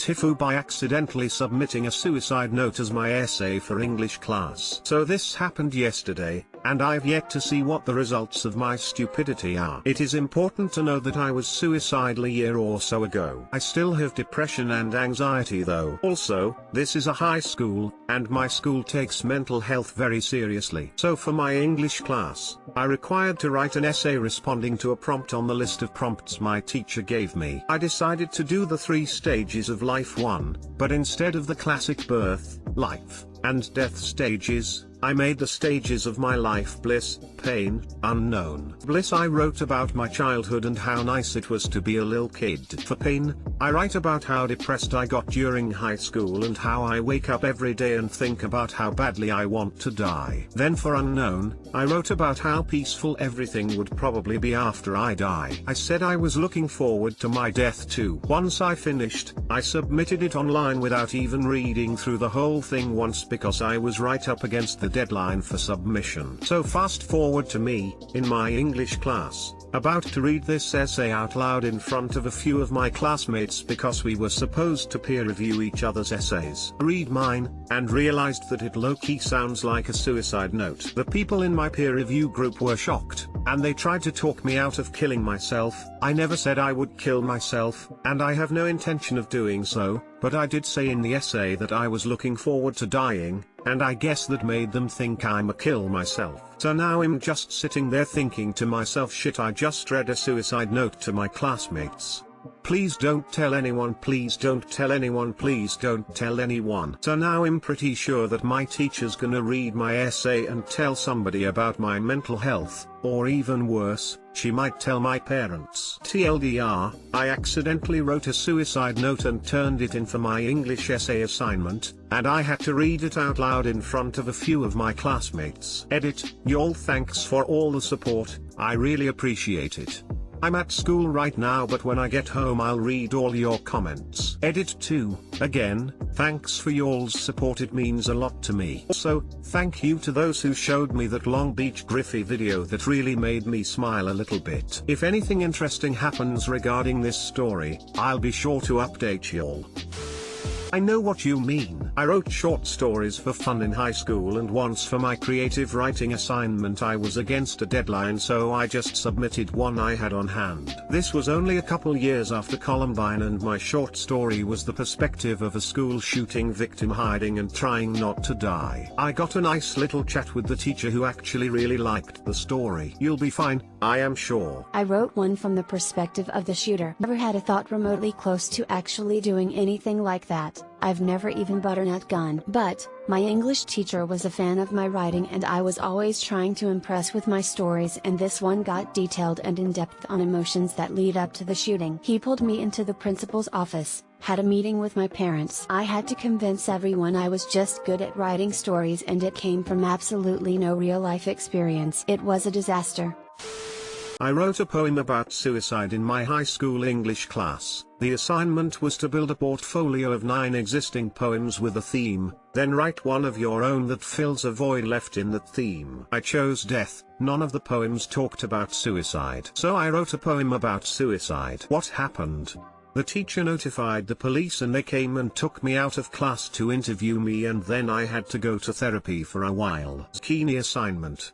TIFU by accidentally submitting a suicide note as my essay for English class. So this happened yesterday, and I've yet to see what the results of my stupidity are. It is important to know that I was suicidal a year or so ago. I still have depression and anxiety though. Also, this is a high school, and my school takes mental health very seriously. So for my English class, I required to write an essay responding to a prompt on the list of prompts my teacher gave me. I decided to do the 3 stages of life 1, but instead of the classic birth, life, and death stages, I made the stages of my life: bliss, pain, unknown. Bliss, I wrote about my childhood and how nice it was to be a little kid. For pain, I write about how depressed I got during high school and how I wake up every day and think about how badly I want to die. Then for unknown, I wrote about how peaceful everything would probably be after I die. I said I was looking forward to my death too. Once I finished, I submitted it online without even reading through the whole thing once because I was right up against the deadline for submission. So fast forward to me, in my English class, about to read this essay out loud in front of a few of my classmates because we were supposed to peer review each other's essays. Read mine, and realized that it low-key sounds like a suicide note. The people in my peer review group were shocked, and they tried to talk me out of killing myself. I never said I would kill myself, and I have no intention of doing so, but I did say in the essay that I was looking forward to dying, and I guess that made them think I'm a kill myself. So now I'm just sitting there thinking to myself, shit, I just read a suicide note to my classmates. Please don't tell anyone, please don't tell anyone, please don't tell anyone. So now I'm pretty sure that my teacher's gonna read my essay and tell somebody about my mental health, or even worse, she might tell my parents. TLDR, I accidentally wrote a suicide note and turned it in for my English essay assignment, and I had to read it out loud in front of a few of my classmates. Edit, y'all, thanks for all the support, I really appreciate it. I'm at school right now, but when I get home I'll read all your comments. Edit 2, again, thanks for y'all's support, it means a lot to me. Also, thank you to those who showed me that Long Beach Griffey video that really made me smile a little bit. If anything interesting happens regarding this story, I'll be sure to update y'all. I know what you mean. I wrote short stories for fun in high school, and once for my creative writing assignment I was against a deadline, so I just submitted one I had on hand. This was only a couple years after Columbine, and my short story was the perspective of a school shooting victim hiding and trying not to die. I got a nice little chat with the teacher who actually really liked the story. You'll be fine, I am sure. I wrote one from the perspective of the shooter. Never had a thought remotely close to actually doing anything like that. I've never even bought a net gun. But, my English teacher was a fan of my writing and I was always trying to impress with my stories, and this one got detailed and in-depth on emotions that lead up to the shooting. He pulled me into the principal's office, had a meeting with my parents. I had to convince everyone I was just good at writing stories, and it came from absolutely no real-life experience. It was a disaster. I wrote a poem about suicide in my high school English class. The assignment was to build a portfolio of 9 existing poems with a theme, then write one of your own that fills a void left in that theme. I chose death. None of the poems talked about suicide, so I wrote a poem about suicide. What happened? The teacher notified the police and they came and took me out of class to interview me, and then I had to go to therapy for a while. Key assignment.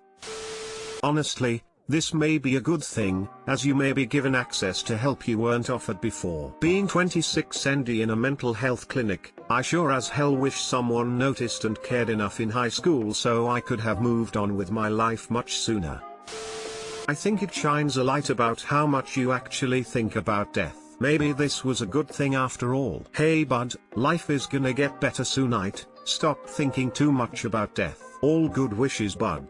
Honestly, this may be a good thing, as you may be given access to help you weren't offered before. Being 26 ND in a mental health clinic, I sure as hell wish someone noticed and cared enough in high school so I could have moved on with my life much sooner. I think it shines a light about how much you actually think about death. Maybe this was a good thing after all. Hey bud, life is gonna get better soonite, stop thinking too much about death. All good wishes, bud.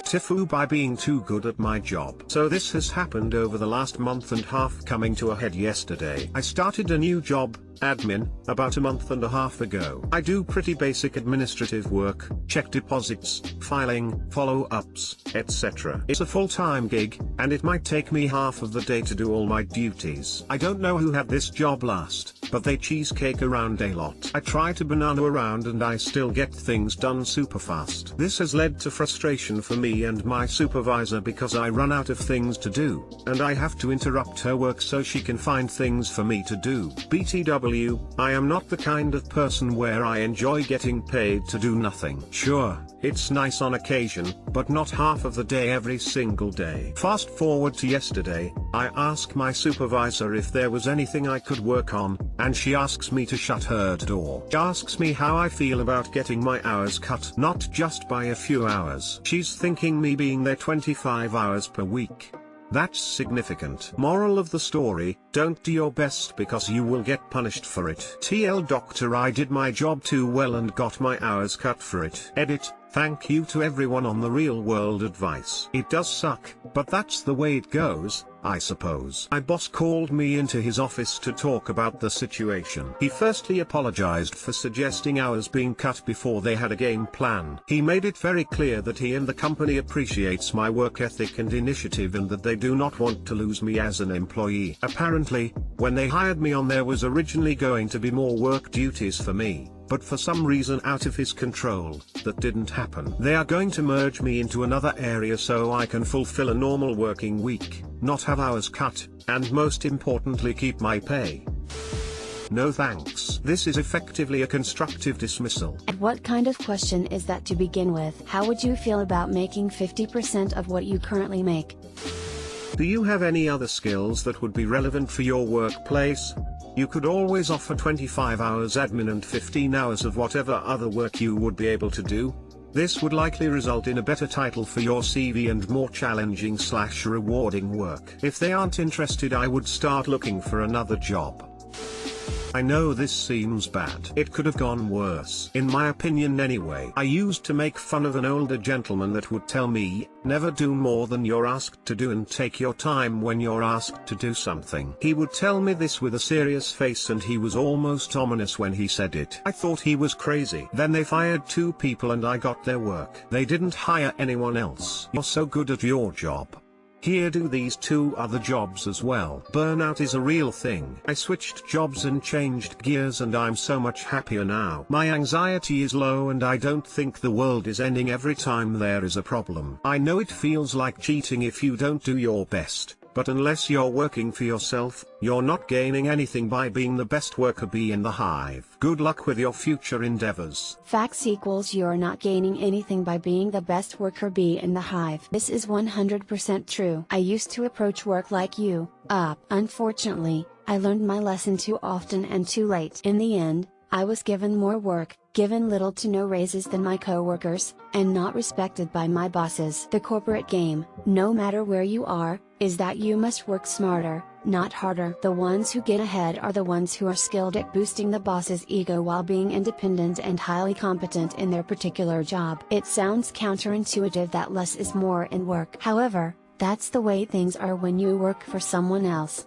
TIFU by being too good at my job. So this has happened over the last month and half, coming to a head yesterday. I started a new job, admin, about a month and a half ago. I do pretty basic administrative work, check deposits, filing, follow-ups, etc. It's a full-time gig, and it might take me half of the day to do all my duties. I don't know who had this job last, but they cheesecake around a lot. I try to banana around and I still get things done super fast. This has led to frustration for me and my supervisor because I run out of things to do, and I have to interrupt her work so she can find things for me to do. BTW, I am not the kind of person where I enjoy getting paid to do nothing. Sure, it's nice on occasion, but not half of the day every single day. Fast forward to yesterday, I ask my supervisor if there was anything I could work on, and she asks me to shut her door. She asks me how I feel about getting my hours cut, not just by a few hours. She's thinking me being there 25 hours per week. That's significant. Moral of the story, don't do your best because you will get punished for it. TL Doctor, I did my job too well and got my hours cut for it. Edit. Thank you to everyone on the real world advice. It does suck, but that's the way it goes, I suppose. My boss called me into his office to talk about the situation. He firstly apologized for suggesting hours being cut before they had a game plan. He made it very clear that he and the company appreciates my work ethic and initiative and that they do not want to lose me as an employee. Apparently, when they hired me on, there was originally going to be more work duties for me, but for some reason out of his control, that didn't happen. They are going to merge me into another area so I can fulfill a normal working week, not have hours cut, and most importantly keep my pay. No thanks. This is effectively a constructive dismissal. And what kind of question is that to begin with? How would you feel about making 50% of what you currently make? Do you have any other skills that would be relevant for your workplace? You could always offer 25 hours admin and 15 hours of whatever other work you would be able to do. This would likely result in a better title for your CV and more challenging/rewarding work. If they aren't interested, I would start looking for another job. I know this seems bad. It could have gone worse. In my opinion anyway. I used to make fun of an older gentleman that would tell me, never do more than you're asked to do and take your time when you're asked to do something. He would tell me this with a serious face and he was almost ominous when he said it. I thought he was crazy. Then they fired 2 people and I got their work. They didn't hire anyone else. You're so good at your job. Here, do these 2 other jobs as well. Burnout is a real thing. I switched jobs and changed gears and I'm so much happier now. My anxiety is low and I don't think the world is ending every time there is a problem. I know it feels like cheating if you don't do your best, but unless you're working for yourself, you're not gaining anything by being the best worker bee in the hive. Good luck with your future endeavors. Facts equals you're not gaining anything by being the best worker bee in the hive. This is 100% true. I used to approach work like you. Unfortunately, I learned my lesson too often and too late. In the end, I was given more work, given little to no raises than my coworkers, and not respected by my bosses. The corporate game, no matter where you are, is that you must work smarter, not harder. The ones who get ahead are the ones who are skilled at boosting the boss's ego while being independent and highly competent in their particular job. It sounds counterintuitive that less is more in work. However, that's the way things are when you work for someone else.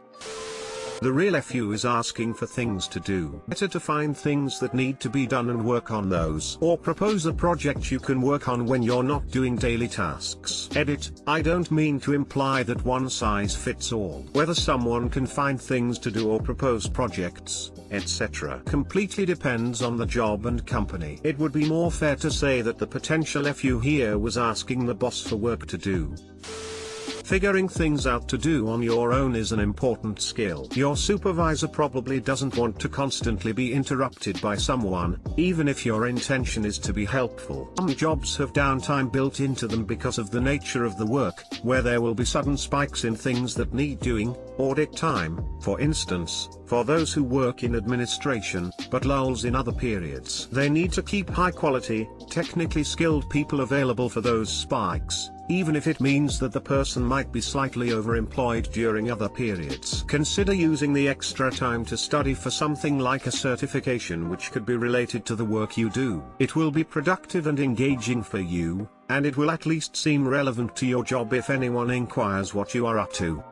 The real FU is asking for things to do. Better to find things that need to be done and work on those. Or propose a project you can work on when you're not doing daily tasks. Edit. I don't mean to imply that one size fits all. Whether someone can find things to do or propose projects, etc., completely depends on the job and company. It would be more fair to say that the potential FU here was asking the boss for work to do. Figuring things out to do on your own is an important skill. Your supervisor probably doesn't want to constantly be interrupted by someone, even if your intention is to be helpful. Some jobs have downtime built into them because of the nature of the work, where there will be sudden spikes in things that need doing, audit time, for instance, for those who work in administration, but lulls in other periods. They need to keep high quality, technically skilled people available for those spikes, even if it means that the person might be slightly overemployed during other periods. Consider using the extra time to study for something like a certification which could be related to the work you do. It will be productive and engaging for you, and it will at least seem relevant to your job if anyone inquires what you are up to.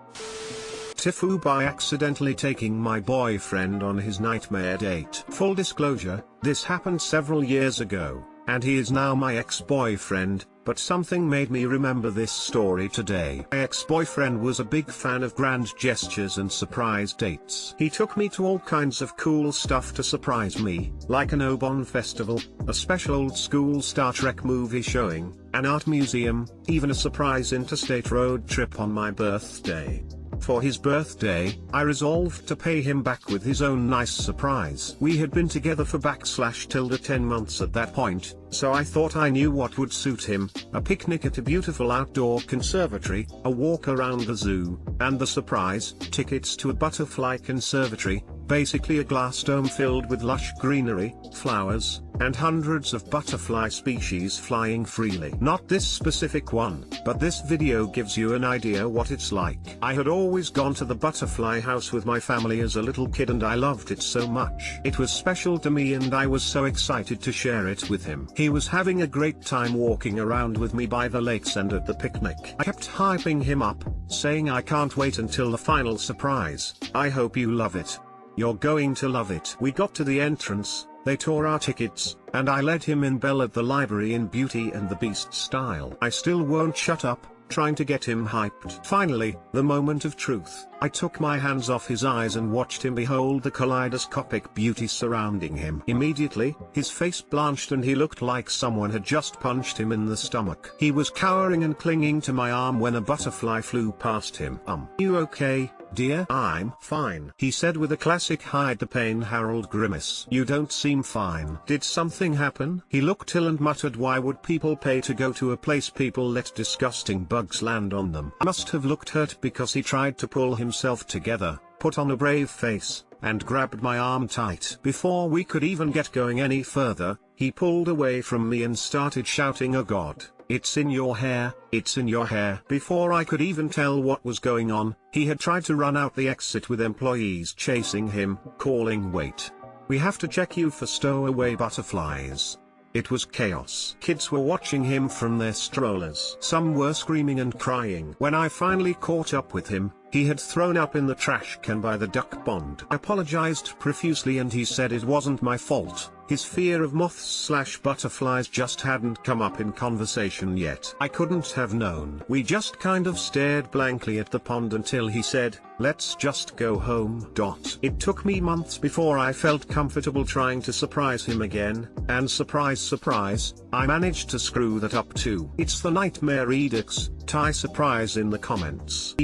TIFU by accidentally taking my boyfriend on his nightmare date. Full disclosure, this happened several years ago, and he is now my ex-boyfriend. But something made me remember this story today. My ex-boyfriend was a big fan of grand gestures and surprise dates. He took me to all kinds of cool stuff to surprise me, like an Obon festival, a special old school Star Trek movie showing, an art museum, even a surprise interstate road trip on my birthday. For his birthday, I resolved to pay him back with his own nice surprise. We had been together for / 10 months at that point, so I thought I knew what would suit him: a picnic at a beautiful outdoor conservatory, a walk around the zoo, and the surprise, tickets to a butterfly conservatory, basically a glass dome filled with lush greenery, flowers, and hundreds of butterfly species flying freely. Not this specific one, but this video gives you an idea what it's like. I had always gone to the butterfly house with my family as a little kid and I loved it so much. It was special to me and I was so excited to share it with him. He was having a great time walking around with me by the lakes and at the picnic. I kept hyping him up, saying I can't wait until the final surprise. I hope you love it. You're going to love it. We got to the entrance, they tore our tickets, and I led him in Belle at the library in Beauty and the Beast style. I still won't shut up, trying to get him hyped. Finally, the moment of truth. I took my hands off his eyes and watched him behold the kaleidoscopic beauty surrounding him. Immediately, his face blanched and he looked like someone had just punched him in the stomach. He was cowering and clinging to my arm when a butterfly flew past him. You okay, dear? I'm fine, he said with a classic hide the pain Harold grimace. You don't seem fine. Did something happen? He looked ill and muttered, why would people pay to go to a place people let disgusting bugs land on them? I must have looked hurt because he tried to pull himself together, put on a brave face, and grabbed my arm tight. Before we could even get going any further, he pulled away from me and started shouting, oh God, it's in your hair, it's in your hair. Before I could even tell what was going on, he had tried to run out the exit with employees chasing him, calling, wait. We have to check you for stowaway butterflies. It was chaos. Kids were watching him from their strollers. Some were screaming and crying. When I finally caught up with him, he had thrown up in the trash can by the duck pond. I apologized profusely and he said it wasn't my fault. His fear of moths/butterflies just hadn't come up in conversation yet. I couldn't have known. We just kind of stared blankly at the pond until he said, let's just go home. It took me months before I felt comfortable trying to surprise him again, and surprise surprise, I managed to screw that up too. It's the nightmare redux. Ty surprise in the comments.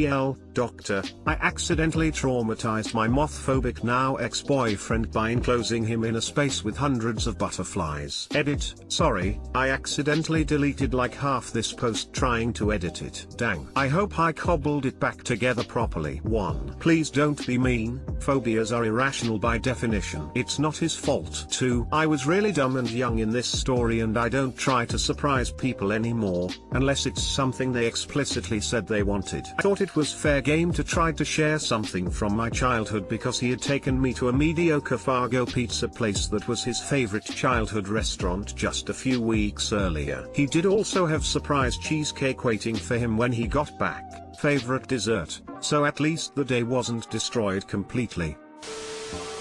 Doctor, I accidentally traumatized my moth-phobic now ex-boyfriend by enclosing him in a space with hundreds of butterflies. Edit, sorry, I accidentally deleted like half this post trying to edit it. Dang. I hope I cobbled it back together properly. 1. Please don't be mean, phobias are irrational by definition. It's not his fault. 2. I was really dumb and young in this story and I don't try to surprise people anymore, unless it's something they explicitly said they wanted. I thought it was fair game to try to share something from my childhood because he had taken me to a mediocre Fargo pizza place that was his favorite childhood restaurant just a few weeks earlier. He did also have surprise cheesecake waiting for him when he got back, favorite dessert, so at least the day wasn't destroyed completely.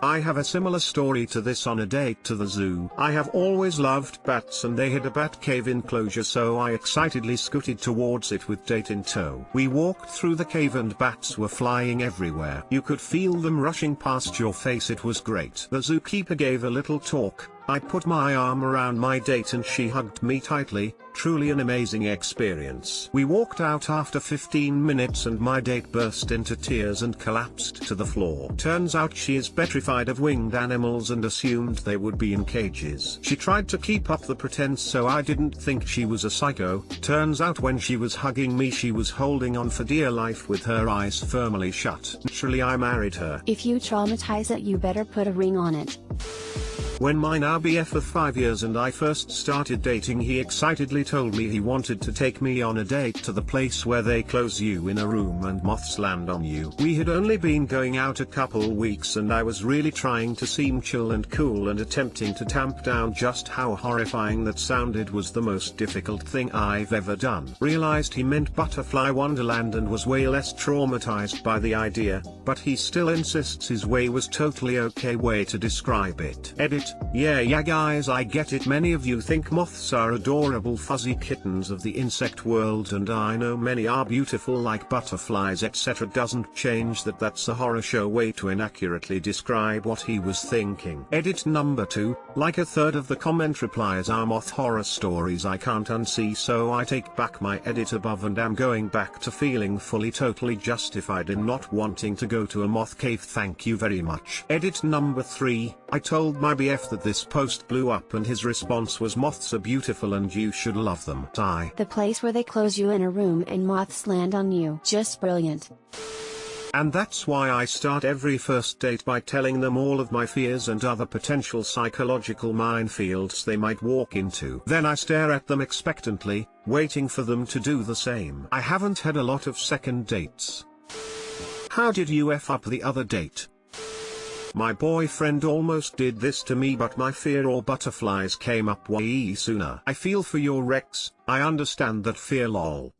I have a similar story to this on a date to the zoo. I have always loved bats and they had a bat cave enclosure, so I excitedly scooted towards it with date in tow. We walked through the cave and bats were flying everywhere. You could feel them rushing past your face. It was great. The zookeeper gave a little talk. I put my arm around my date and she hugged me tightly. Truly an amazing experience. We walked out after 15 minutes and my date burst into tears and collapsed to the floor. Turns out she is petrified of winged animals and assumed they would be in cages. She tried to keep up the pretense so I didn't think she was a psycho. Turns out when she was hugging me she was holding on for dear life with her eyes firmly shut. Naturally I married her. If you traumatize it, you better put a ring on it. When my now BF of 5 years and I first started dating, he excitedly told me he wanted to take me on a date to the place where they close you in a room and moths land on you. We had only been going out a couple weeks and I was really trying to seem chill and cool and attempting to tamp down just how horrifying that sounded was the most difficult thing I've ever done. Realized he meant Butterfly Wonderland and was way less traumatized by the idea, but he still insists his way was totally okay way to describe it. Edit, Yeah guys, I get it. Many of you think moths are adorable fuzzy kittens of the insect world, and I know many are beautiful like butterflies etc. Doesn't change that that's a horror show way to inaccurately describe what he was thinking. Edit number 2, like a third of the comment replies are moth horror stories I can't unsee, so I take back my edit above and am going back to feeling fully totally justified in not wanting to go to a moth cave. Thank you very much. Edit number 3, I told my BF that this post blew up and his response was moths are beautiful and you should love them. The place where they close you in a room and moths land on you. Just brilliant. And that's why I start every first date by telling them all of my fears and other potential psychological minefields they might walk into. Then I stare at them expectantly, waiting for them to do the same. I haven't had a lot of second dates. How did you F up the other date? My boyfriend almost did this to me, but my fear or butterflies came up way sooner. I feel for your Rex, I understand that fear lol.